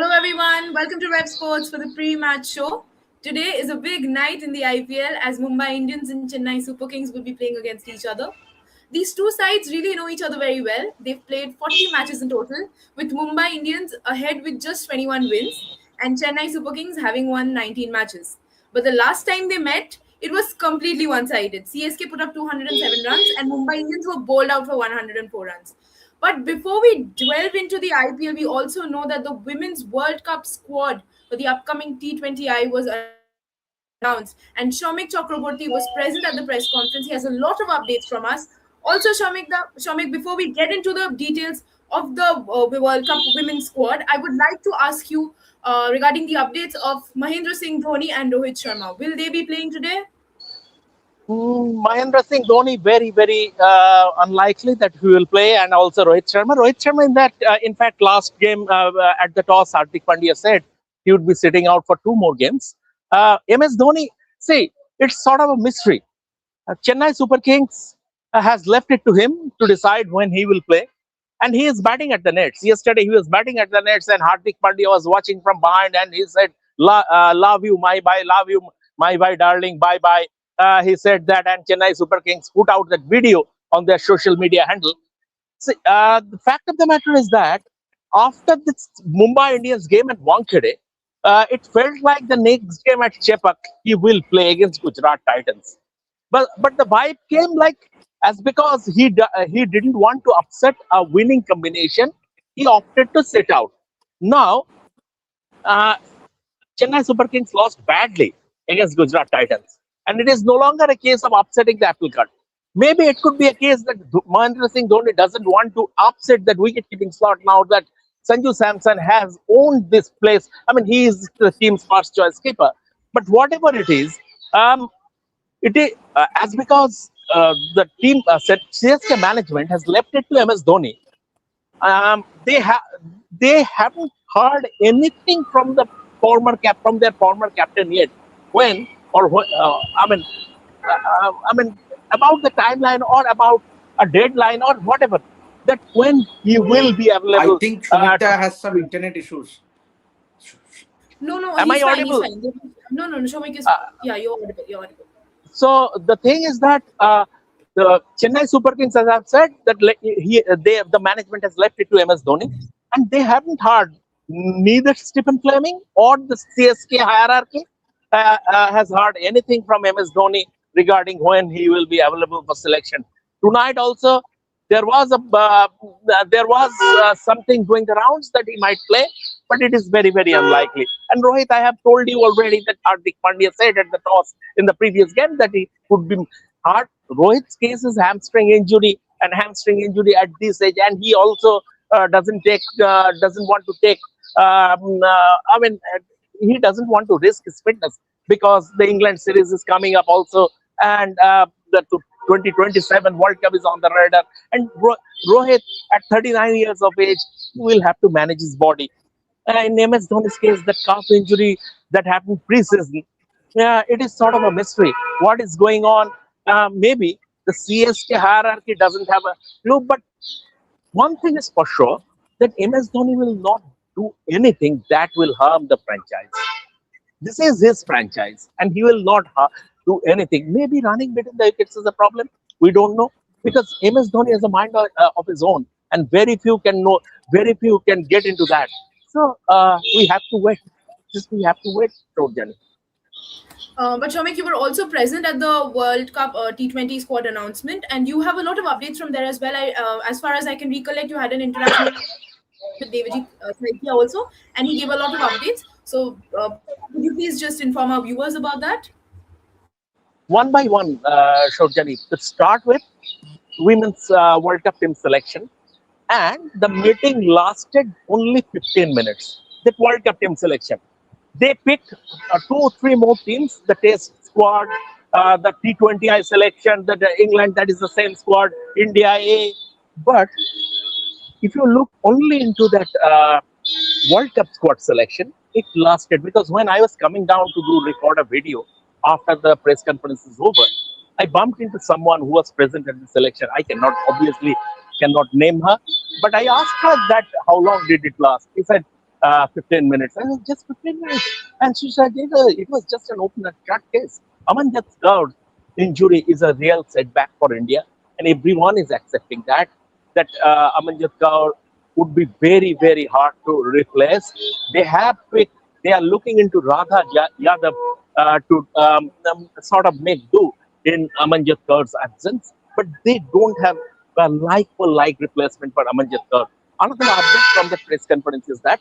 Hello everyone, welcome to Rev Sports for the pre-match show. Today is a big night in the IPL as Mumbai Indians and Chennai Super Kings will be playing against each other. These two sides really know each other very well. They've played 40 matches in total, with Mumbai Indians ahead with just 21 wins and Chennai Super Kings having won 19 matches. But the last time they met, it was completely one-sided. CSK put up 207 runs and Mumbai Indians were bowled out for 104 runs. But before we delve into the IPL, we also know that the Women's World Cup squad for the upcoming T20I was announced. And Shomik Chakraborty was present at the press conference. He has a lot of updates from us. Also, Shomik, before we get into the details of the World Cup Women's squad, I would like to ask you regarding the updates of Mahendra Singh Dhoni and Rohit Sharma. Will they be playing today? Mahendra Singh Dhoni, very unlikely that he will play, and also Rohit Sharma. Rohit Sharma, in fact, last game at the toss, Hardik Pandya said he would be sitting out for two more games. MS Dhoni, see, it's sort of a mystery. Chennai Super Kings has left it to him to decide when he will play, and he is batting at the nets. Yesterday, he was batting at the nets, and Hardik Pandya was watching from behind, and he said, "Love you, my bye, love you, my bye, darling, bye bye." He said that, and Chennai Super Kings put out that video on their social media handle. See, the fact of the matter is that after this Mumbai Indians game at Wankhede, it felt like the next game at Chepak he will play against Gujarat Titans. But the vibe came like as because he didn't want to upset a winning combination, he opted to sit out. Now, uh, Chennai Super Kings lost badly against Gujarat Titans. And it is no longer a case of upsetting the apple cart. Maybe it could be a case that Mahendra Singh Dhoni doesn't want to upset that wicket-keeping slot now that Sanju Samson has owned this place. I mean, he is the team's first choice keeper. But whatever it is, as because CSK management has left it to MS Dhoni. They haven't heard anything from their former captain yet. When or I mean about the timeline or about a deadline or whatever, that when he will be I available. think Shumita has some internet issues. No, Am I he's fine. He's audible? fine. No, Shomik is. Yeah, you're audible. You're audible. So the thing is that the Chennai Super Kings, as I've said, that the management has left it to MS Dhoni, and they haven't heard neither Stephen Fleming or the CSK hierarchy has heard anything from MS Dhoni regarding when he will be available for selection. Tonight also there was something going the rounds that he might play, but it is very unlikely. And Rohit, I have told you already that Hardik Pandya said at the toss in the previous game that he could be hard. Rohit's case is hamstring injury, and hamstring injury at this age, and he also doesn't want to take. He doesn't want to risk his fitness because the England series is coming up also, and the 2027 World Cup is on the radar. And Rohit, at 39 years of age, will have to manage his body. In MS Dhoni's case, that calf injury that happened pre-season, it is sort of a mystery. What is going on? Maybe the CSK hierarchy doesn't have a clue, but one thing is for sure, that MS Dhoni will not do anything that will harm the franchise. This is his franchise, and he will not do anything. Maybe running between the wickets is a problem. We don't know, because MS Dhoni has a mind of his own, and very few can get into that. So we have to wait. We have to wait, Jordan. But Shomik, you were also present at the World Cup T20 squad announcement, and you have a lot of updates from there as well. As far as I can recollect, you had an interaction with Devajit Saikia also, and he gave a lot of updates. So, could you please just inform our viewers about that? One by one, Shorjani. To start with, women's World Cup team selection, and the meeting lasted only 15 minutes. That World Cup team selection. They picked 2 or 3 more teams, the Test squad, the T20I selection, the England, that is the same squad, India A. But if you look only into that World Cup squad selection, it lasted, because when I was coming down to record a video after the press conference is over, I bumped into someone who was present at the selection. I obviously cannot name her, but I asked her that how long did it last. He said 15 minutes. I said, just 15 minutes. And she said, it was just an open and shut case. Amanjit Kaur's injury is a real setback for India, and everyone is accepting that Amanjit Kaur would be very, very hard to replace. They have picked, they are looking into Yadav to sort of make do in Amanjit Kaur's absence, but they don't have a like for like replacement for Amanjit Kaur. Another update from the press conference is that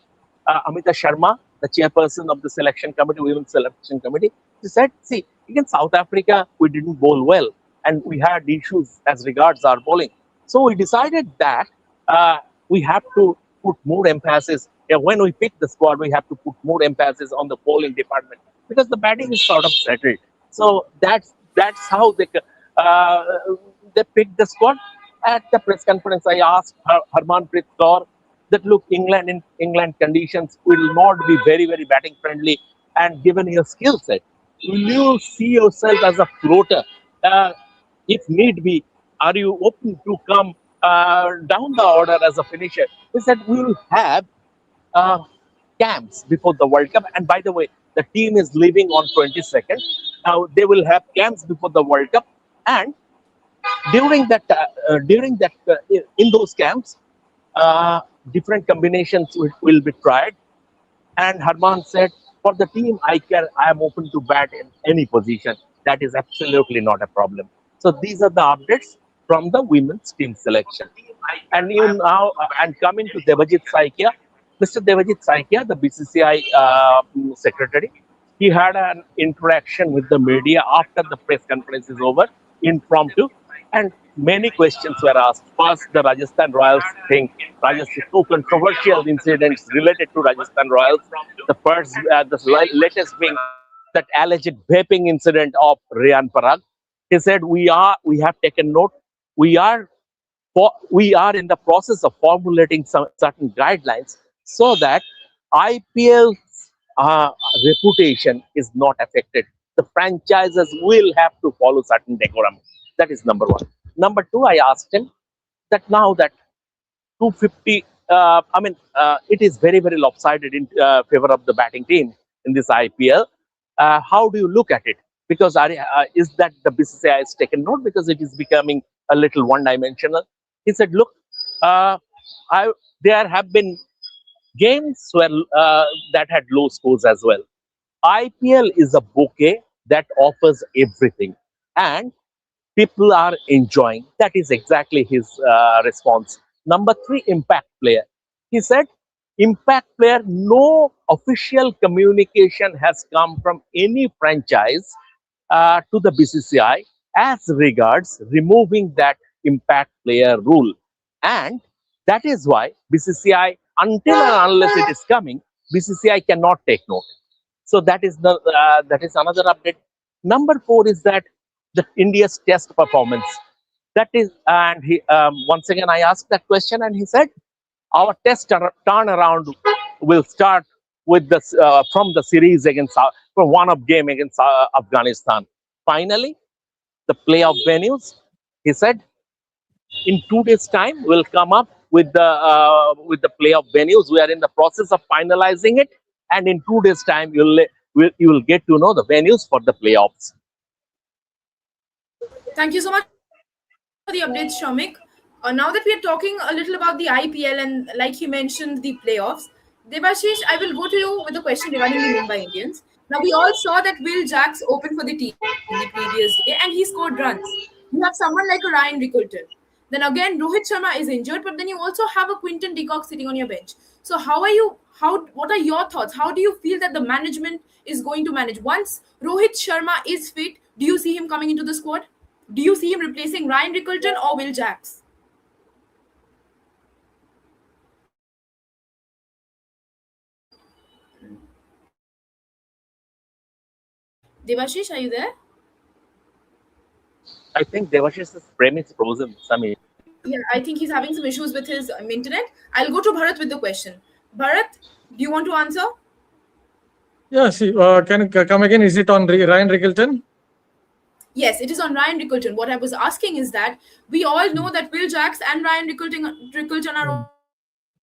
Amita Sharma, the chairperson of the selection committee, women's selection committee, she said, see, against South Africa, we didn't bowl well and we had issues as regards our bowling. So we decided that uh, we have to put more emphasis. When we pick the squad, we have to put more emphasis on the bowling department because the batting is sort of settled. So that's how uh, they picked the squad. At the press conference, I asked Harmanpreet Kaur that look, England in England conditions will not be very, very batting friendly, and given your skill set, will you see yourself as a floater? Uh, if need be, are you open to come down the order as a finisher? He said we will have uh, camps before the World Cup, and by the way, the team is leaving on 22nd. Now they will have camps before the World Cup, and during that in those camps, uh, different combinations will be tried. And Harman said, for the team, I am open to bat in any position. That is absolutely not a problem. So these are the updates from the women's team selection. And you now, and coming to Devajit Saikia, Mr. Devajit Saikia, the BCCI secretary, he had an interaction with the media after the press conference is over, impromptu, and many questions were asked. First, the Rajasthan Royals thing, Rajasthan, two controversial incidents related to Rajasthan Royals. The latest being that alleged vaping incident of Rian Parag. He said, we have taken note. We are we are in the process of formulating some certain guidelines so that IPL's reputation is not affected. The franchises will have to follow certain decorum. That is number one. Number two, I asked him that now that 250, it is very, very lopsided in favor of the batting team in this IPL. How do you look at it? Because is that the BCCI has taken note because it is becoming a little one-dimensional? He said, look, uh, there have been games where that had low scores as well. IPL is a bouquet that offers everything, and people are enjoying. That is exactly his response. Number three, impact player. He said, impact player, no official communication has come from any franchise to the BCCI as regards removing that impact player rule. And that is why BCCI, until and unless it is coming, BCCI cannot take note. So that is another update. Number four is that the India's test performance. That is, and he once again I asked that question, and he said our turnaround will start with the from the series against from one-up game against Afghanistan. Finally, the playoff venues. He said in 2 days' time we'll come up with the playoff venues. We are in the process of finalizing it, and in 2 days' time you will get to know the venues for the playoffs. Thank you so much for the updates, Shamik. Now that we are talking a little about the IPL and, like he mentioned, the playoffs, Devashish, I will go to you with a question regarding the Mumbai Indians. Now, we all saw that Will Jacks opened for the team the previous day and he scored runs. You have someone like a Ryan Rickelton. Then again, Rohit Sharma is injured, but then you also have a Quinton de Kock sitting on your bench. So how are you? What are your thoughts? How do you feel that the management is going to manage? Once Rohit Sharma is fit, do you see him coming into the squad? Do you see him replacing Ryan Rickelton or Will Jacks? Devashish, are you there? I think Devashish's frame is frozen. Samir. Yeah, I think he's having some issues with his internet. I'll go to Bharat with the question. Bharat, do you want to answer? Yeah, see, can you come again? Is it on Ryan Rickelton? Yes, it is on Ryan Rickelton. What I was asking is that we all know that Will Jacks and Ryan Rickelton are also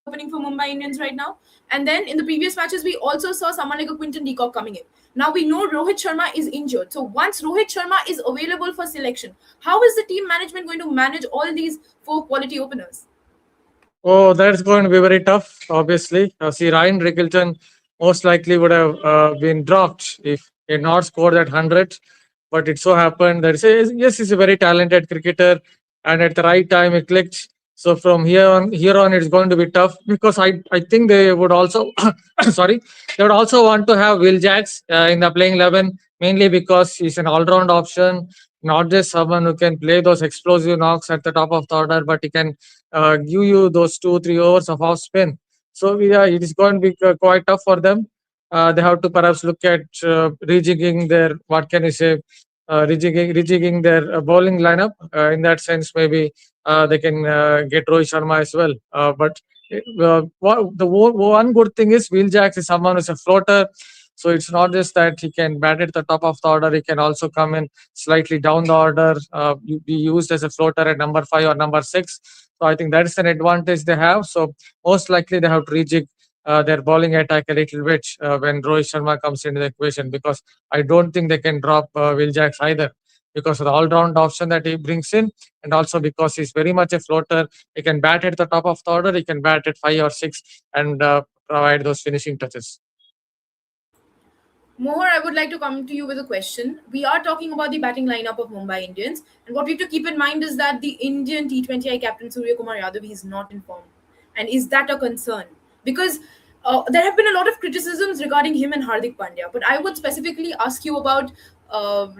opening for Mumbai Indians right now. And then in the previous matches, we also saw someone like a Quinton de Kock coming in. Now we know Rohit Sharma is injured. So once Rohit Sharma is available for selection, how is the team management going to manage all these four quality openers? Oh, that's going to be very tough, obviously. See, Ryan Rickleton most likely would have been dropped if he had not scored that 100. But it so happened that, yes, he's a very talented cricketer, and at the right time, it clicked. So from here on, it's going to be tough because I think they would also, sorry, they would also want to have Will Jacks in the playing 11, mainly because he's an all-round option, not just someone who can play those explosive knocks at the top of the order, but he can give you those 2 3 overs of off spin. So yeah, it is going to be quite tough for them. They have to perhaps look at rejigging their, what can you say, rejigging their bowling lineup. In that sense, maybe they can get Rohit Sharma as well. But one good thing is Will Jacks is someone who's a floater. So it's not just that he can bat at the top of the order, he can also come in slightly down the order, be used as a floater at number 5 or number 6. So I think that is an advantage they have. So most likely they have to rejig their bowling attack a little bit when Rohit Sharma comes into the equation, because I don't think they can drop Will Jacks either, because of the all-round option that he brings in, and also because he's very much a floater. He can bat at the top of the order, he can bat at 5 or 6 and provide those finishing touches. Mohar, I would like to come to you with a question. We are talking about the batting lineup of Mumbai Indians, and what we have to keep in mind is that the Indian T20I captain Surya Kumar Yadav is not in form, and is that a concern? Because there have been a lot of criticisms regarding him and Hardik Pandya, but I would specifically ask you about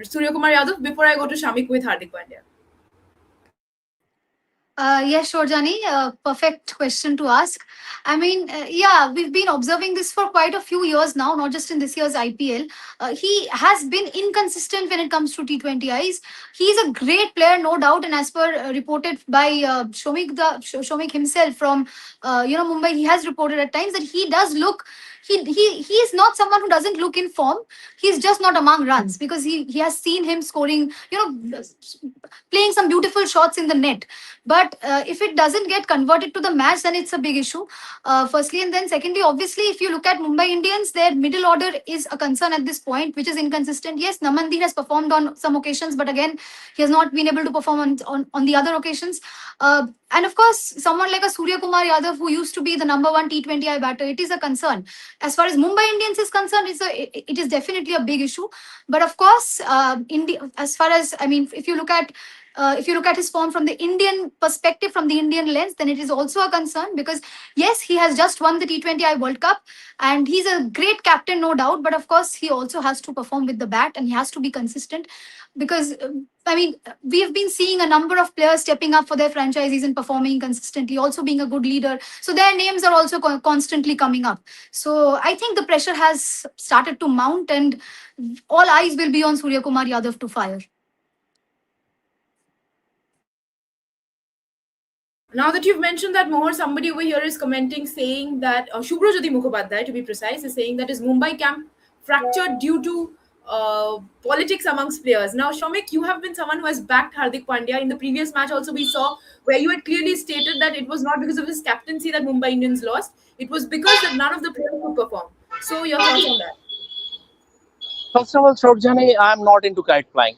Surya Kumar Yadav before I go to Shamik with Hardik Pandya. Yes, sure, Jani. Perfect question to ask. I mean, yeah, we've been observing this for quite a few years now, not just in this year's IPL. He has been inconsistent when it comes to T20Is. He's a great player, no doubt, and as per reported by Shomik himself from Mumbai, he has reported at times that he does look. He is not someone who doesn't look in form. He's just not among runs, because he has seen him scoring, playing some beautiful shots in the net. But if it doesn't get converted to the match, then it's a big issue. Firstly, and then secondly, obviously, if you look at Mumbai Indians, their middle order is a concern at this point, which is inconsistent. Yes, Namandeep has performed on some occasions, but again, he has not been able to perform on the other occasions. And of course, someone like a Surya Kumar Yadav, who used to be the number 1 T20I batter, it is a concern. As far as Mumbai Indians is concerned, it is definitely a big issue. But of course, as far as, I mean, if you look at his form from the Indian perspective, from the Indian lens, then it is also a concern, because yes, he has just won the T20I World Cup and he's a great captain, no doubt. But of course, he also has to perform with the bat and he has to be consistent, because I mean, we have been seeing a number of players stepping up for their franchises and performing consistently, also being a good leader. So their names are also constantly coming up. So I think the pressure has started to mount, and all eyes will be on Surya Kumar Yadav to fire. Now that you've mentioned that, Mohar, somebody over here is commenting saying that Shubhrojyoti Mukhopadhyay, to be precise, is saying that his Mumbai camp fractured due to politics amongst players. Now, Shomik, you have been someone who has backed Hardik Pandya. In the previous match also we saw where you had clearly stated that it was not because of his captaincy that Mumbai Indians lost. It was because that none of the players could perform. So your thoughts on that? First of all, Shorjani, I'm not into kite flying.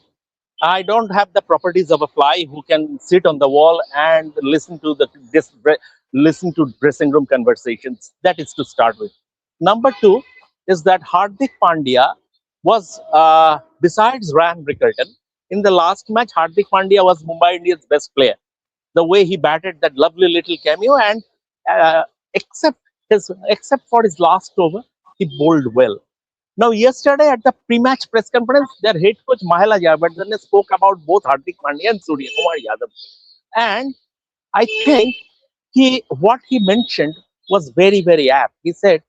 I don't have the properties of a fly who can sit on the wall and listen to dressing room conversations. That is to start with. Number two is that Hardik Pandya was, besides Ryan Rickerton, in the last match, Hardik Pandya was Mumbai Indians' best player. The way he batted that lovely little cameo, and uh, except for his last over, he bowled well. Now, yesterday at the pre-match press conference, their head coach Mahela Jayawardene spoke about both Hardik Pandya and Surya Kumar Yadav, and I think what he mentioned was very, very apt. He said,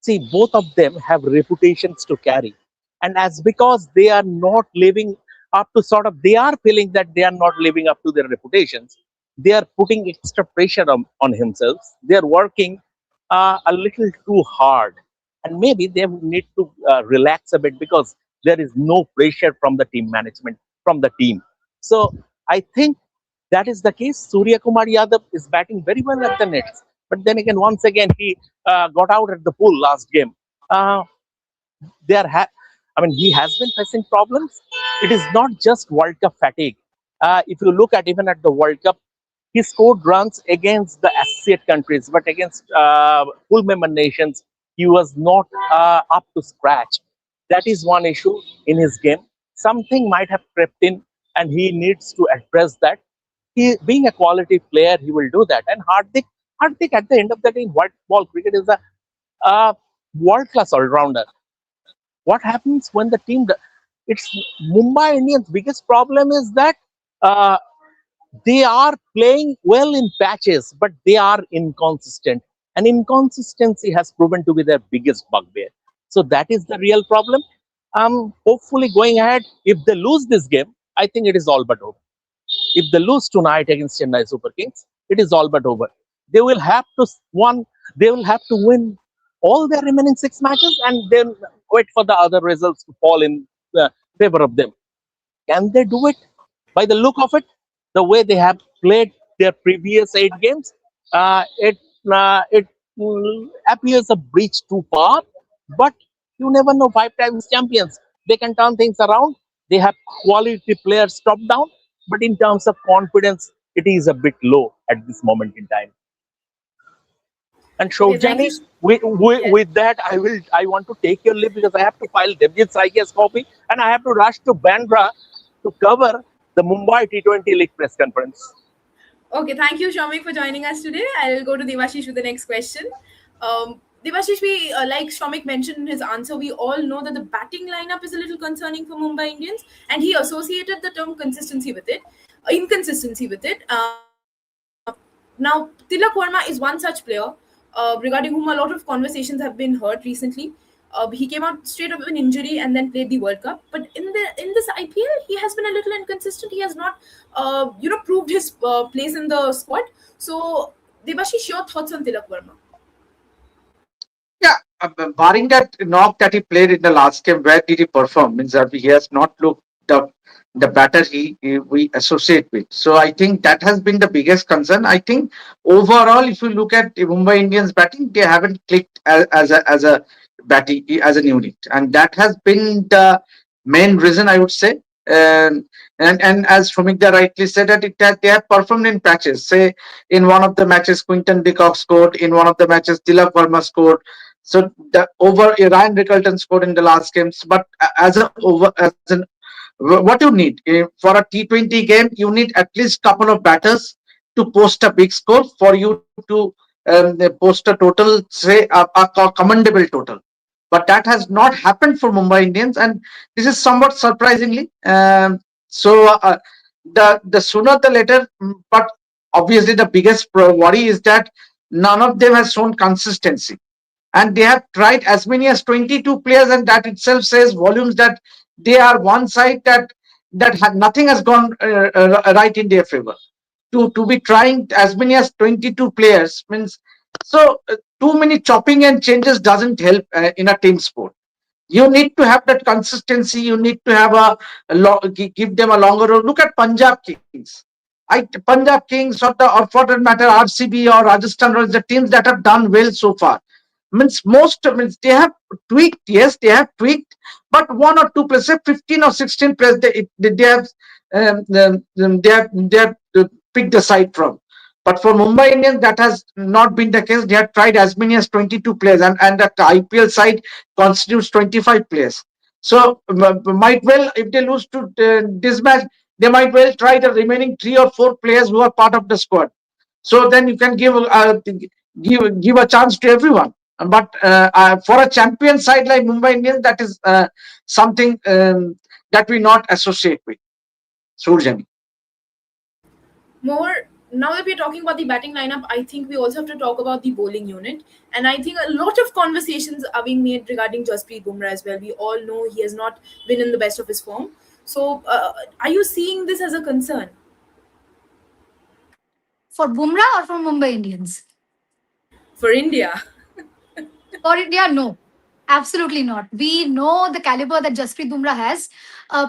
"See, both of them have reputations to carry, and as because they are not living up to they are feeling that they are not living up to their reputations. They are putting extra pressure on himself. They are working a little too hard, and maybe they need to relax a bit because there is no pressure from the team management, from the team. So I think that is the case. Surya Kumar Yadav is batting very well at the nets. But then again, once again, he got out at the pool last game. Uh, he has been facing problems. It is not just World Cup fatigue. If you look at even at the World Cup, he scored runs against the associate countries, but against full member nations, he was not up to scratch. That is one issue in his game. Something might have crept in, and he needs to address that. He, being a quality player, he will do that. And Hardik, at the end of the day, in white ball cricket, is a world class all rounder. What happens when the team? It's Mumbai Indians' biggest problem is that uh, they are playing well in patches, but they are inconsistent, and inconsistency has proven to be their biggest bugbear. So that is the real problem. Hopefully, going ahead, if they lose this game, I think it is all but over. If they lose tonight against Chennai Super Kings, it is all but over. They will have to one. They will have to win all their remaining 6 matches, and then wait for the other results to fall in favor of them. Can they do it? By the look of it, the way they have played their previous 8 games, it appears a breach too far. But you never know. 5 times champions, they can turn things around. They have quality players top down, but in terms of confidence, it is a bit low at this moment in time. And Okay, thank you. Shojani, Yes. with that, I want to take your leave because I have to file Devjit Saikia's copy and I have to rush to Bandra to cover the Mumbai T20 League press conference. Okay, thank you, Shamik, for joining us today. I'll go to Devashish with the next question. Devashish, like Shamik mentioned in his answer, we all know that the batting lineup is a little concerning for Mumbai Indians, and he associated the term inconsistency with it. Now, Tilak Verma is one such player regarding whom a lot of conversations have been heard recently. He came out straight up with an injury and then played the World Cup. But in this IPL, he has been a little inconsistent. He has not, proved his place in the squad. So, Devashish, your thoughts on Tilak Verma? Yeah, barring that knock that he played in the last game, where did he perform? Means that he has not looked the batter we associate with. So I think that has been the biggest concern. I think overall, if you look at the Mumbai Indians batting, they haven't clicked as a batting as a unit, and that has been the main reason I would say. Um, and as Fumikda rightly said that they have performed in patches. Say in one of the matches, Quinton de Kock scored. In one of the matches, Tilak Verma scored. So the over Ryan Rickelton scored in the last games, but as an what you need for a T20 game, you need at least couple of batters to post a big score for you to post a total, say a commendable total. But that has not happened for Mumbai Indians, and this is somewhat surprisingly. The sooner the later, but obviously the biggest worry is that none of them has shown consistency, and they have tried as many as 22 players, and that itself says volumes that they are one side that nothing has gone right in their favor. To be trying as many as 22 players means too many chopping and changes doesn't help in a team sport. You need to have that consistency. You need to have give them a longer road. Look at Punjab Kings. Punjab Kings or for that matter RCB or Rajasthan Royals, the teams that have done well so far. Means they have tweaked. Yes, they have tweaked, but one or two players, say 15 or 16 players, they have picked the side from. But for Mumbai Indians, that has not been the case. They have tried as many as 22 players, and the IPL side constitutes 25 players. So might well, if they lose to this match, they might well try the remaining 3 or 4 players who are part of the squad. So then you can give a chance to everyone. But for a champion side like Mumbai Indians, that is something that we not associate with. Surjani. More now that we're talking about the batting lineup, I think we also have to talk about the bowling unit. And I think a lot of conversations are being made regarding Jasprit Bumrah as well. We all know he has not been in the best of his form. So, are you seeing this as a concern For Bumrah or for Mumbai Indians? for India? For India, no. Absolutely not. We know the caliber that Jasprit Bumrah has.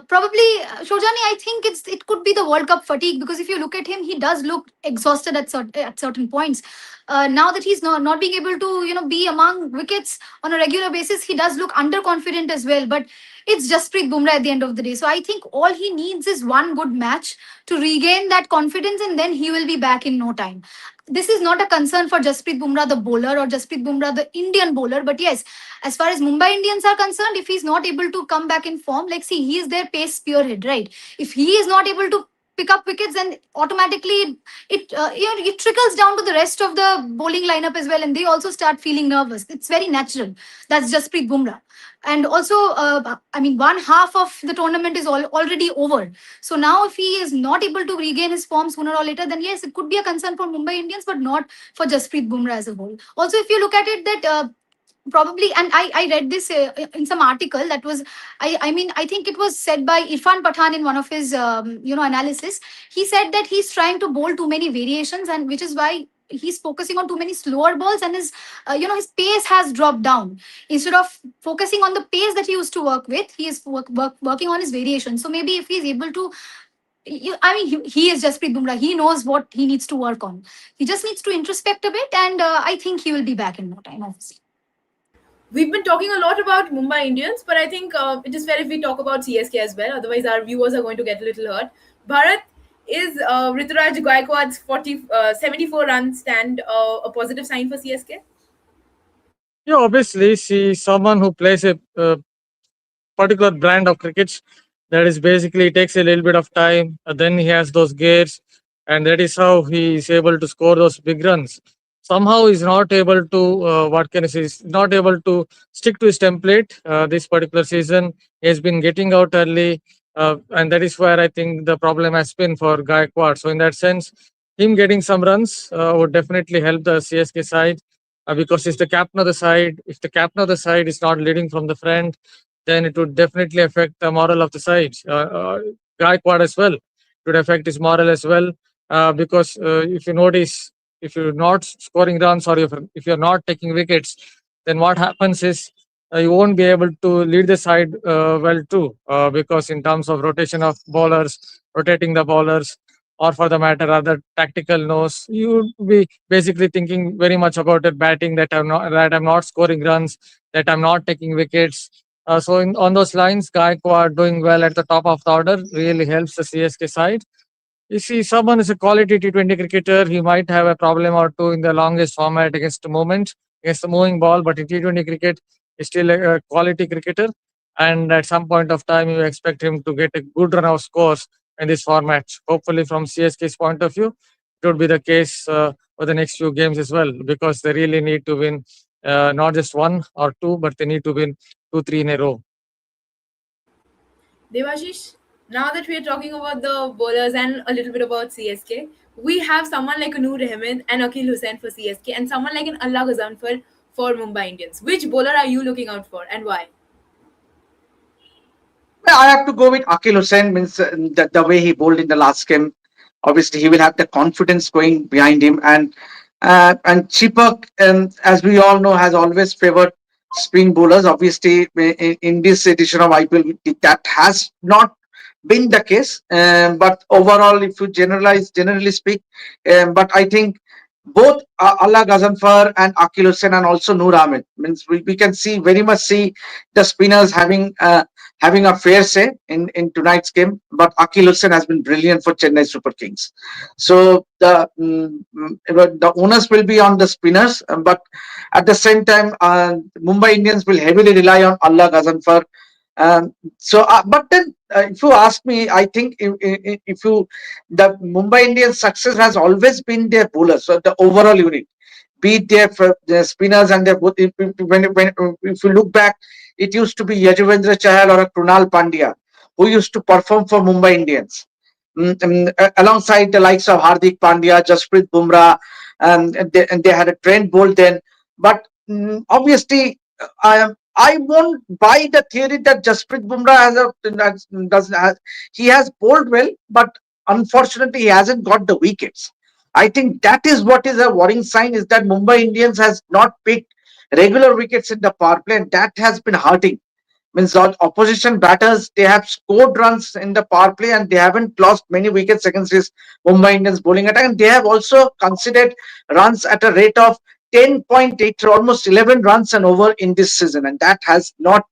Probably, Shojani, I think it could be the World Cup fatigue, because if you look at him, he does look exhausted at certain points. Now that he's not being able to be among wickets on a regular basis, he does look underconfident as well. But it's Jasprit Bumrah at the end of the day. So I think all he needs is one good match to regain that confidence, and then he will be back in no time. This is not a concern for Jasprit Bumrah, the bowler, or Jasprit Bumrah, the Indian bowler. But yes, as far as Mumbai Indians are concerned, if he's not able to come back in form, like, see, he is their pace spearhead, right? If he is not able to pick up wickets, then automatically it trickles down to the rest of the bowling lineup as well, and they also start feeling nervous. It's very natural. That's Jasprit Bumrah. And also, I mean, one half of the tournament is already over. So now, if he is not able to regain his form sooner or later, then yes, it could be a concern for Mumbai Indians, but not for Jasprit Bumrah as a whole. Also, if you look at it, that probably, and I read this in some article that was, I mean, I think it was said by Irfan Pathan in one of his analysis. He said that he's trying to bowl too many variations, and which is why he's focusing on too many slower balls, and his his pace has dropped down. Instead of focusing on the pace that he used to work with, he is working on his variation. So maybe if he's able to, I mean, he is Jasprit Bumrah. He knows what he needs to work on. He just needs to introspect a bit, and I think he will be back in no time, obviously. We've been talking a lot about Mumbai Indians, but I think it is fair if we talk about CSK as well. Otherwise, our viewers are going to get a little hurt. Bharat, is Rituraj Gaikwad's 74 run stand a positive sign for CSK? Yeah, obviously, see someone who plays a particular brand of cricket that is basically takes a little bit of time, then he has those gears, and that is how he is able to score those big runs. Somehow he's not able to, what can I say, he's not able to stick to his template this particular season. He has been getting out early, and that is where I think the problem has been for Gaikwad. So in that sense, him getting some runs would definitely help the CSK side, because he's the captain of the side. If the captain of the side is not leading from the front, then it would definitely affect the moral of the side. Gaikwad as well. It would affect his moral as well, because if you notice, if you're not scoring runs, or if you're not taking wickets, then what happens is you won't be able to lead the side well too, because in terms of rotation of bowlers, rotating the bowlers, or for the matter other tactical knows, you would be basically thinking very much about it, batting, that I'm not scoring runs, that I'm not taking wickets. So on those lines, Gaikwad doing well at the top of the order really helps the CSK side. You see, someone is a quality T20 cricketer, he might have a problem or two in the longest format against the movement, against the moving ball, but in T20 cricket, he's still a quality cricketer. And at some point of time, you expect him to get a good run of scores in this format. Hopefully, from CSK's point of view, it would be the case for the next few games as well, because they really need to win not just one or two, but they need to win 2, 3 in a row. Devashish, now that we are talking about the bowlers and a little bit about CSK, we have someone like Noor Ahmed and Akil Hussain for CSK, and someone like an Allah Ghazanfar for Mumbai Indians. Which bowler are you looking out for, and why? Well, I have to go with Akil Hussain. Means the way he bowled in the last game. Obviously, he will have the confidence going behind him, and Chipak, as we all know, has always favored spin bowlers. Obviously, in this edition of IPL, that has not been the case. But overall, if you generally speak, but I think both Allah Ghazanfar and Akil Hussain and also Noor Ahmed, means we can see very much see the spinners having a fair say in tonight's game. But Akil Hussain has been brilliant for Chennai Super Kings. So the onus will be on the spinners, but at the same time, Mumbai Indians will heavily rely on Allah Ghazanfar. But then, if you ask me, I think if you the Mumbai Indians' success has always been their bowlers, so the overall unit, be it their spinners and their both. If you look back, it used to be Yajuvendra Chahal or a Krunal Pandya who used to perform for Mumbai Indians, alongside the likes of Hardik Pandya, Jasprit Bumrah, and they had a Trent Bolt then. But obviously, I won't buy the theory that Jasprit Bumrah he has bowled well, but unfortunately he hasn't got the wickets. I think that is what is a worrying sign, is that Mumbai Indians has not picked regular wickets in the power play, and that has been hurting. Means all opposition batters, they have scored runs in the power play and they haven't lost many wickets against this Mumbai Indians bowling attack. And they have also considered runs at a rate of 10.8 to almost 11 runs and over in this season. And that has not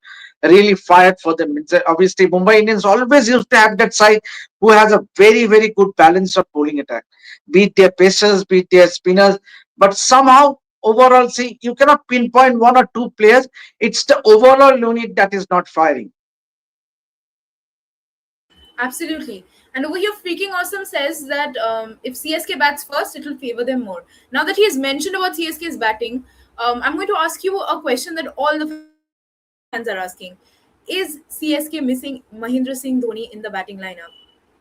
really fired for them. Obviously, Mumbai Indians always used to have that side who has a very, very good balance of bowling attack, be it their pacers, be it their spinners. But somehow, overall, see, you cannot pinpoint one or two players. It's the overall unit that is not firing. Absolutely. And over here, Freaking Awesome says that if CSK bats first, it will favor them more. Now that he has mentioned about CSK's batting, I'm going to ask you a question that all the fans are asking. Is CSK missing Mahendra Singh Dhoni in the batting lineup?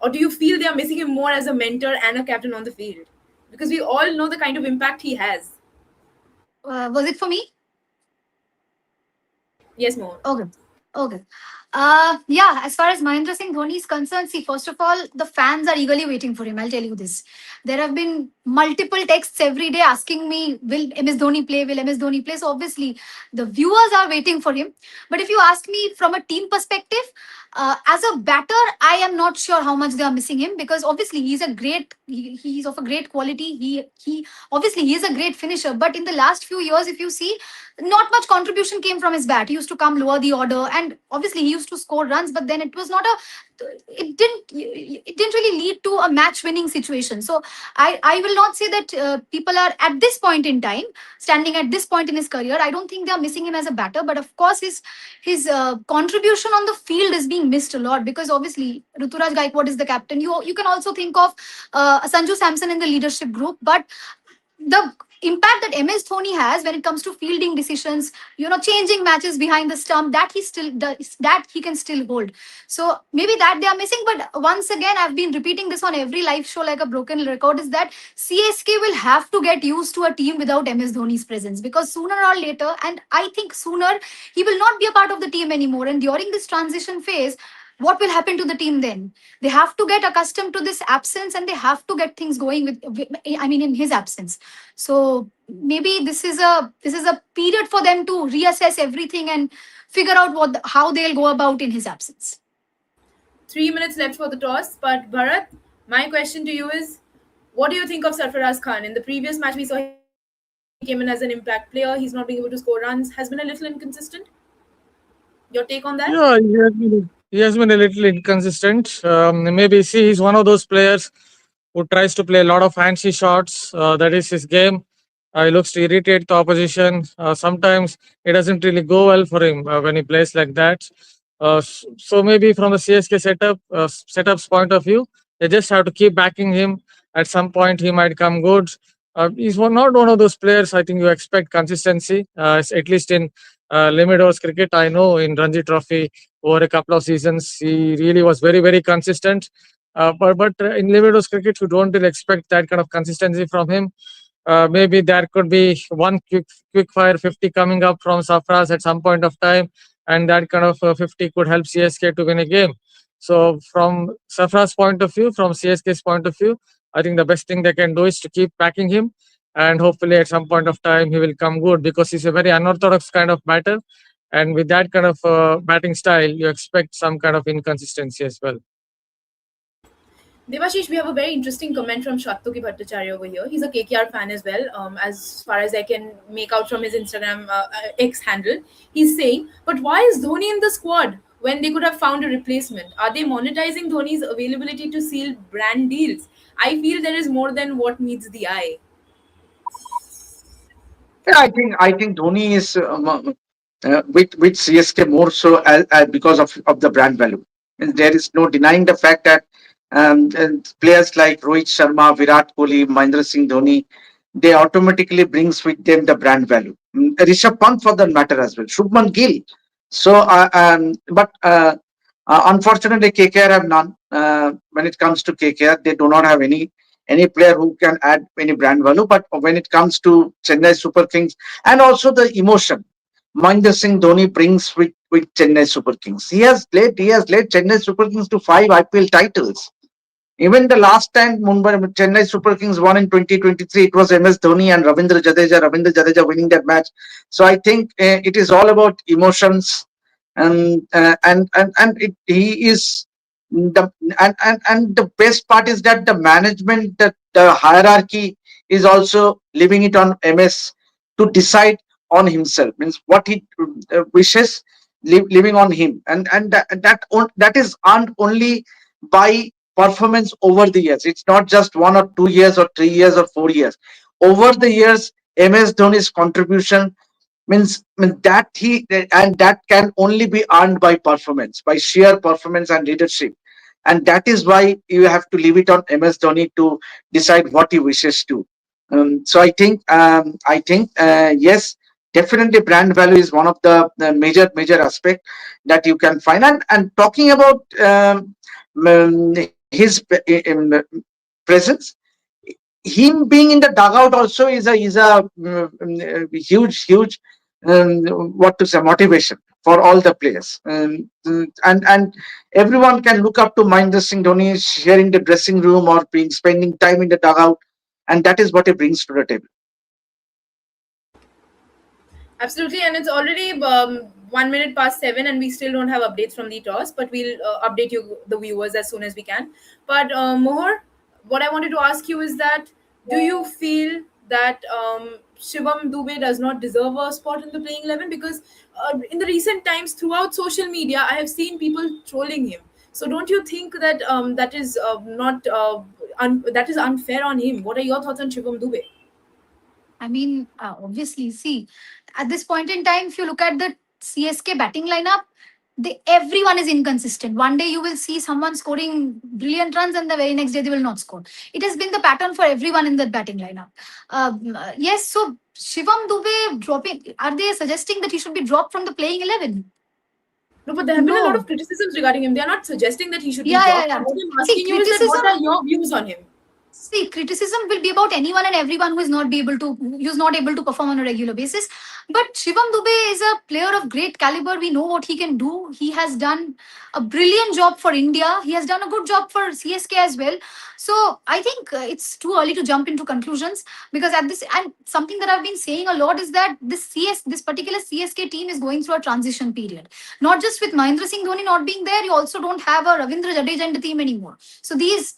Or do you feel they are missing him more as a mentor and a captain on the field? Because we all know the kind of impact he has. Was it for me? Yes, more. Okay. Okay. Yeah, as far as Mahendra Singh Dhoni is concerned, see, first of all, the fans are eagerly waiting for him. I'll tell you this. There have been multiple texts every day asking me, will MS Dhoni play? Will MS Dhoni play? So obviously, the viewers are waiting for him. But if you ask me from a team perspective, as a batter, I am not sure how much they are missing him, because obviously he's of a great quality. He obviously he is a great finisher. But in the last few years, if you see, not much contribution came from his bat. He used to come lower the order, and obviously he used to score runs, but then it was not a it didn't really lead to a match winning situation. So I will not say that people are at this point in time, standing at this point in his career, I don't think they are missing him as a batter. But of course his contribution on the field is being missed a lot, because obviously Ruturaj Gaikwad is the captain. You can also think of Sanju Samson in the leadership group, but the impact that MS Dhoni has when it comes to fielding decisions, changing matches behind the stump, that he still does, that he can still hold. So maybe that they are missing. But once again, I've been repeating this on every live show like a broken record, is that CSK will have to get used to a team without MS Dhoni's presence, because sooner or later, and I think sooner, he will not be a part of the team anymore. And during this transition phase, what will happen to the team then? They have to get accustomed to this absence, and they have to get things going I mean, in his absence. So maybe this is a period for them to reassess everything and figure out how they'll go about in his absence. 3 minutes left for the toss. But Bharat, my question to you is, what do you think of Sarfaraz Khan? In the previous match, we saw he came in as an impact player. He's not being able to score runs, has been a little inconsistent. Your take on that? Yeah, he has been a little inconsistent. Maybe see, he's one of those players who tries to play a lot of fancy shots. That is his game. He looks to irritate the opposition. Sometimes it doesn't really go well for him when he plays like that. So maybe from the CSK setup's point of view, they just have to keep backing him. At some point, he might come good. He's not one of those players. I think you expect consistency, at least in limited overs cricket. I know in Ranji Trophy over a couple of seasons, he really was very, very consistent. But in limited overs cricket, you don't really expect that kind of consistency from him. Maybe there could be one quick fire 50 coming up from Safras at some point of time, and that kind of 50 could help CSK to win a game. So from Safras' point of view, from CSK's point of view, I think the best thing they can do is to keep backing him, and hopefully at some point of time he will come good, because he's a very unorthodox kind of batter, and with that kind of batting style, you expect some kind of inconsistency as well. Devashish, we have a very interesting comment from Shattuki Bhattacharya over here. He's a KKR fan as well, as far as I can make out from his Instagram X handle. He's saying, but why is Dhoni in the squad when they could have found a replacement? Are they monetizing Dhoni's availability to seal brand deals? I feel there is more than what meets the eye. Yeah, I think Dhoni is with CSK more so because of the brand value. And there is no denying the fact that and players like Rohit Sharma, Virat Kohli, Mahendra Singh Dhoni, they automatically brings with them the brand value. Rishabh Pant for that matter as well. Shubman Gill. So, unfortunately, KKR have none. When it comes to KKR, they do not have any player who can add any brand value. But when it comes to Chennai Super Kings and also the emotion, Mahendra Singh Dhoni brings with Chennai Super Kings. He has led Chennai Super Kings to 5 IPL titles. Even the last time Chennai Super Kings won in 2023, it was MS Dhoni and Ravindra Jadeja winning that match. So I think it is all about emotions. He is the and the best part is that the management, that the hierarchy is also leaving it on MS to decide on himself, means what he wishes, living on him, and that is earned only by performance over the years. It's not just 1 or 2 years or 3 years or 4 years. Over the years, MS Dhoni's contribution means that he, and that can only be earned by performance, by sheer performance and leadership, and that is why you have to leave it on MS Dhoni to decide what he wishes to. So I think yes, definitely brand value is one of the major aspect that you can find. And talking about his presence, him being in the dugout also is a huge what to say, motivation for all the players. And everyone can look up to Mahendra Singh Dhoni sharing the dressing room or being spending time in the dugout, and that is what he brings to the table. Absolutely, and it's already 1 minute past 7, and we still don't have updates from the toss. But we'll update you, the viewers, as soon as we can. But Mohor, what I wanted to ask you is that, do you feel that Shivam Dubey does not deserve a spot in the playing 11? Because in the recent times, throughout social media, I have seen people trolling him. So don't you think that that is not that is unfair on him? What are your thoughts on Shivam Dubey? I mean, obviously, see, at this point in time, if you look at the CSK batting lineup, everyone is inconsistent. One day you will see someone scoring brilliant runs, and the very next day they will not score. It has been the pattern for everyone in that batting lineup. Yes, so Shivam Dubey dropping, are they suggesting that he should be dropped from the playing 11? No, but there have been a lot No. of criticisms regarding him. They are not suggesting that he should be Yeah, yeah, dropped. yeah. What I'm See, asking you is that, what are criticism. your views on him? See, criticism will be about anyone and everyone who's not able to perform on a regular basis. But Shivam Dubey is a player of great caliber. We know what he can do. He has done a brilliant job for India. He has done a good job for CSK as well. So I think it's too early to jump into conclusions, because at this, and something that I've been saying a lot is that this particular CSK team is going through a transition period. Not just with Mahendra Singh Dhoni not being there, you also don't have a Ravindra Jadeja in the team anymore. So these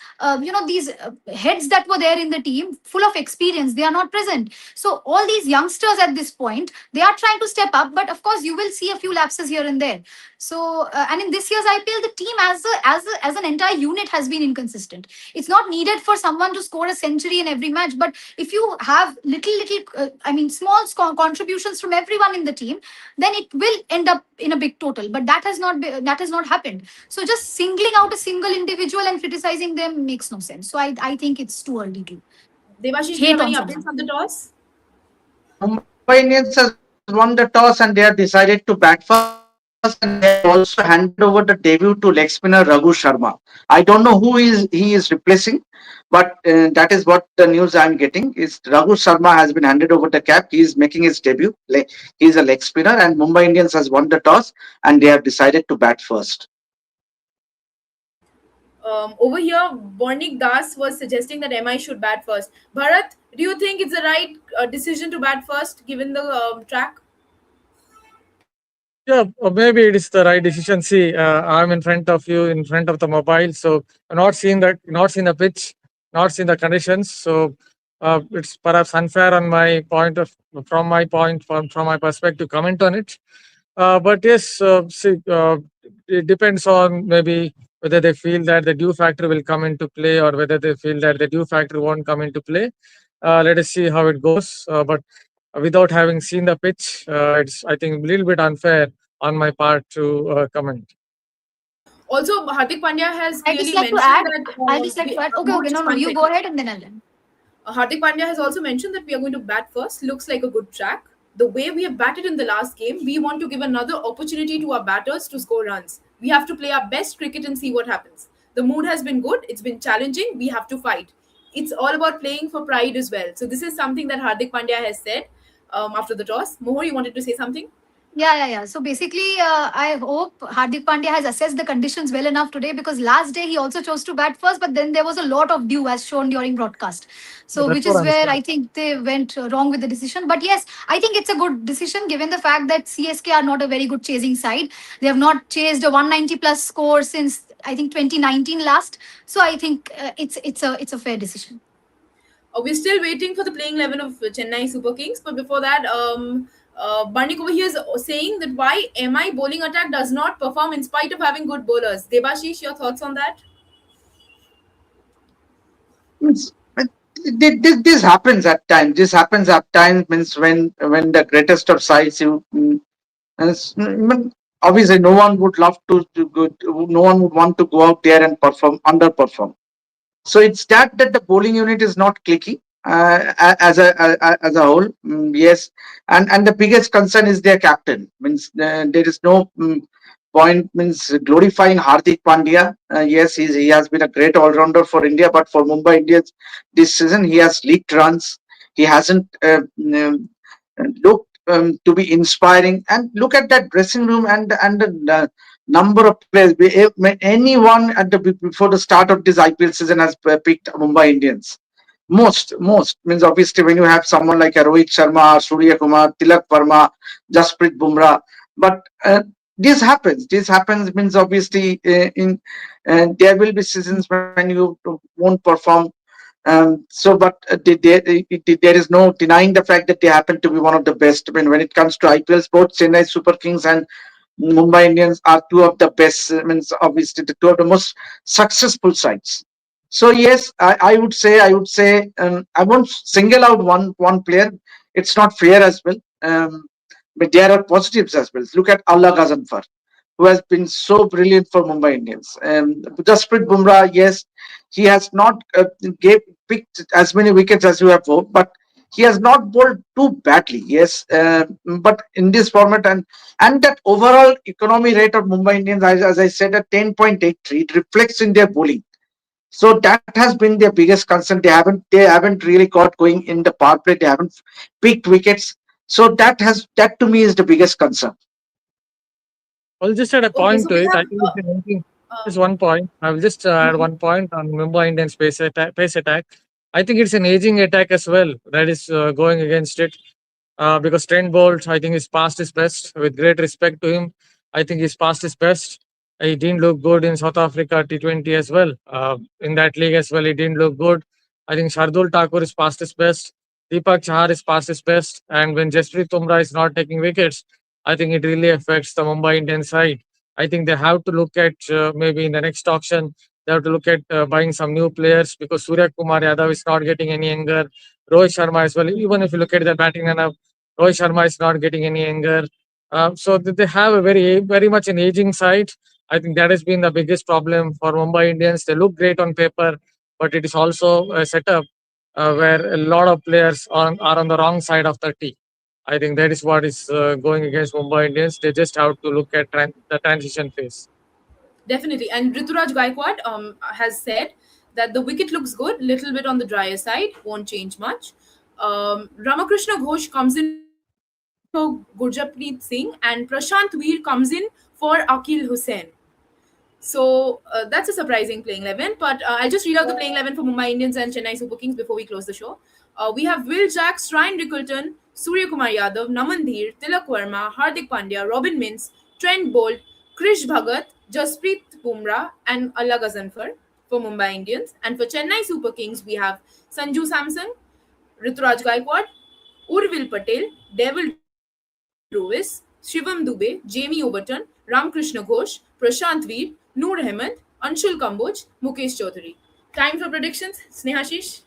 heads that were there in the team, full of experience, they are not present. So all these youngsters at this point, they are trying to step up, but of course you will see a few lapses here and there. So and in this year's IPL, the team as an entire unit has been inconsistent. It's not needed for someone to score a century in every match, but if you have small contributions from everyone in the team, then it will end up in a big total. But that has not happened. So just singling out a single individual and criticizing them makes no sense. So I think it's too early to Devashish, do you hate have on any someone. updates on the toss? Mumbai Indians has won the toss and they have decided to bat first, and they have also handed over the debut to leg spinner Raghu Sharma. I don't know he is replacing, but that is what the news I'm getting is Raghu Sharma has been handed over the cap. He is making his debut. He is a leg spinner, and Mumbai Indians has won the toss and they have decided to bat first. Over here, Bornik Das was suggesting that MI should bat first. Bharat, do you think it's the right decision to bat first, given the track? Yeah, or maybe it is the right decision. See, I'm in front of you, in front of the mobile, so I've not seen that, not seen the pitch, not seen the conditions. So it's perhaps unfair on my point of, from my perspective, comment on it. But yes, see, it depends on maybe whether they feel that the due factor will come into play, or whether they feel that the due factor won't come into play. Let us see how it goes. But without having seen the pitch, it's, I think, a little bit unfair on my part to comment. Also, Hardik Pandya has I just clearly like to mentioned add. that. I just like to add. Okay, More, okay, no, just no, one you go second. ahead and then I'll end. Hardik Pandya has also mentioned that we are going to bat first. Looks like a good track. The way we have batted in the last game, we want to give another opportunity to our batters to score runs. We have to play our best cricket and see what happens. The mood has been good. It's been challenging. We have to fight. It's all about playing for pride as well. So this is something that Hardik Pandya has said after the toss. Mohor, you wanted to say something? Yeah. So basically, I hope Hardik Pandya has assessed the conditions well enough today, because last day he also chose to bat first, but then there was a lot of dew as shown during broadcast. So, That's which what is I'm where saying. I think they went wrong with the decision. But yes, I think it's a good decision given the fact that CSK are not a very good chasing side. They have not chased a 190 plus score since I think 2019 last. So I think it's a fair decision. We're still waiting for the playing 11 of Chennai Super Kings, but before that, Barnik over here is saying that why MI bowling attack does not perform in spite of having good bowlers. Debashish, your thoughts on that? Means, this happens at times. This happens at times. Means when the greatest of sides you. Obviously, no one would love to go. No one would want to go out there and underperform. So it's that the bowling unit is not clicking as a whole. Yes, and the biggest concern is their captain. Means there is no point means glorifying Hardik Pandya. Yes, he has been a great all rounder for India, but for Mumbai Indians this season he has leaked runs. He hasn't looked to be inspiring. And look at that dressing room and the number of players. Anyone at the before the start of this IPL season has picked Mumbai Indians. Most means obviously when you have someone like a Rohit Sharma, Surya Kumar, Tilak Verma, Jasprit Bumrah, but this happens. This happens means obviously in there will be seasons when you won't perform. There is no denying the fact that they happen to be one of the best. I mean, when it comes to IPLs, both Chennai Super Kings and Mumbai Indians are two of the best. Means obviously the two of the most successful sides. So yes, I would say I won't single out one player. It's not fair as well. But there are positives as well. Look at Allah Ghazanfar, who has been so brilliant for Mumbai Indians. Jasprit Bumrah, yes, he has not picked as many wickets as you have hoped, but he has not bowled too badly. Yes, but in this format and that overall economy rate of Mumbai Indians, as I said, at 10.83, it reflects in their bowling. So that has been their biggest concern. They haven't really got going in the power play. They haven't picked wickets. So that to me is the biggest concern. I'll just add a Okay, point so to we it. I have. think it's an aging. Just Um, one point. I will just add mhm. one point on Mumbai Indians pace attack. I think it's an aging attack as well that is going against it. Because Trent Bolt, I think, is past his best. With great respect to him, I think he's past his best. He didn't look good in South Africa T20 as well. In that league as well, he didn't look good. I think Shardul Thakur is past his best. Deepak Chahar is past his best. And when Jasprit Bumrah is not taking wickets, I think it really affects the Mumbai Indian side. I think they have to look at maybe in the next auction, they have to look at buying some new players because Surya Kumar Yadav is not getting any younger. Rohit Sharma as well. Even if you look at the batting lineup, Rohit Sharma is not getting any younger. They have a very much an aging side. I think that has been the biggest problem for Mumbai Indians. They look great on paper, but it is also a setup where a lot of players are on the wrong side of the tee. I think that is what is going against Mumbai Indians. They just have to look at the transition phase. Definitely. And Rituraj Gaikwad has said that the wicket looks good, little bit on the drier side, won't change much. Ramakrishna Ghosh comes in for Gurjapneet Singh, and Prashant Veer comes in for Akil Hussain. So that's a surprising playing 11. But I'll just read out the playing 11 for Mumbai Indians and Chennai Super Kings before we close the show. We have Will Jacks, Ryan Rickleton, Surya Kumar Yadav, Naman Dheer, Tilak Verma, Hardik Pandya, Robin Mintz, Trent Bolt, Krish Bhagat, Jasprit Bumrah, and Allah Ghazanfar for Mumbai Indians. And for Chennai Super Kings, we have Sanju Samson, Rituraj Gaikwad, Urvil Patel, Devil Lewis, Shivam Dubey, Jamie Overton, Ramkrishna Ghosh, Prashant Veer, Noor Ahmed, Anshul Kamboj, Mukesh Chaudhary. Time for predictions. Snehashish,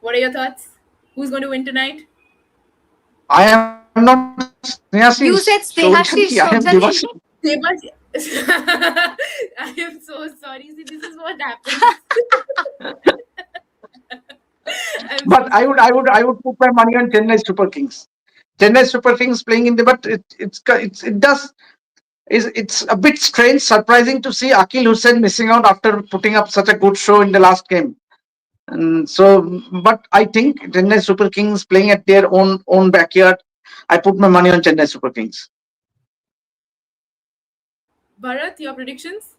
what are your thoughts? Who's going to win tonight? I am not Snehasis, You said Shojani. I Snehashish, am Devashi. Shobjani. Debash- I am so sorry. See, this is what happens. I'm But so sorry. I would put my money on Chennai Super Kings. Chennai Super Kings playing in the but it does is it's a bit strange, surprising to see Akil Hussain missing out after putting up such a good show in the last game. And so, but I think Chennai Super Kings playing at their own backyard. I put my money on Chennai Super Kings. Bharat, your predictions?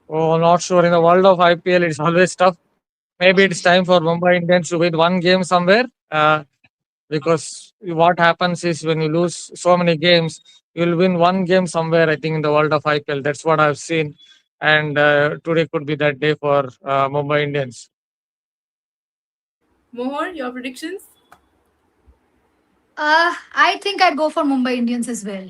Oh, not sure. In the world of IPL, it's always tough. Maybe it's time for Mumbai Indians to win one game somewhere. Because what happens is when you lose so many games, you'll win one game somewhere. I think in the world of IPL, that's what I've seen. And today could be that day for Mumbai Indians. Mohor, your predictions? I think I'd go for Mumbai Indians as well.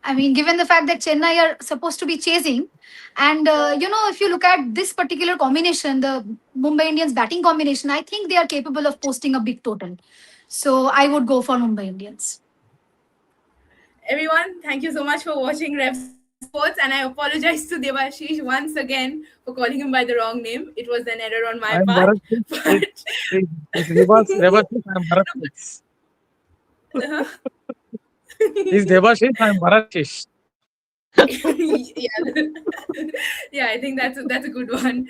I mean, given the fact that Chennai are supposed to be chasing, and if you look at this particular combination, the Mumbai Indians batting combination, I think they are capable of posting a big total. So I would go for Mumbai Indians. Everyone, thank you so much for watching Rev Sports, and I apologize to Devashish once again for calling him by the wrong name. It was an error on my I'm part. Bharat. But It's Devashish, I'm Bharat. He's Devashish, I'm Bharat. yeah, yeah, I think that's a good one.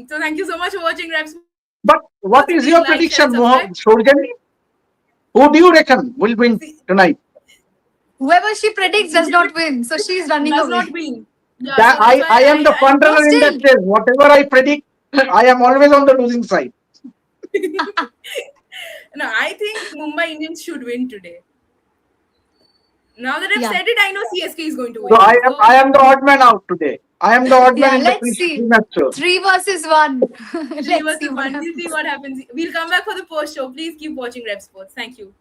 So thank you so much for watching Rev Sports. But what Please is like, your share, and prediction, subscribe. Surjani? Who do you reckon will win tonight? Whoever she predicts does not win, so she's running Does away. not win. Yeah, That so that's why I am the front runner in that still. race. Whatever I predict, I am always on the losing side. no, I think Mumbai Indians should win today. Now that I've Yeah. said it, I know CSK is going to So win. I am the odd man out today. I am the odd man Yeah, in the let's see. pre-match show. 3 versus 1. Three Let's versus see what one. We'll happens. see what happens. We'll come back for the post show. Please keep watching Rev Sports. Thank you.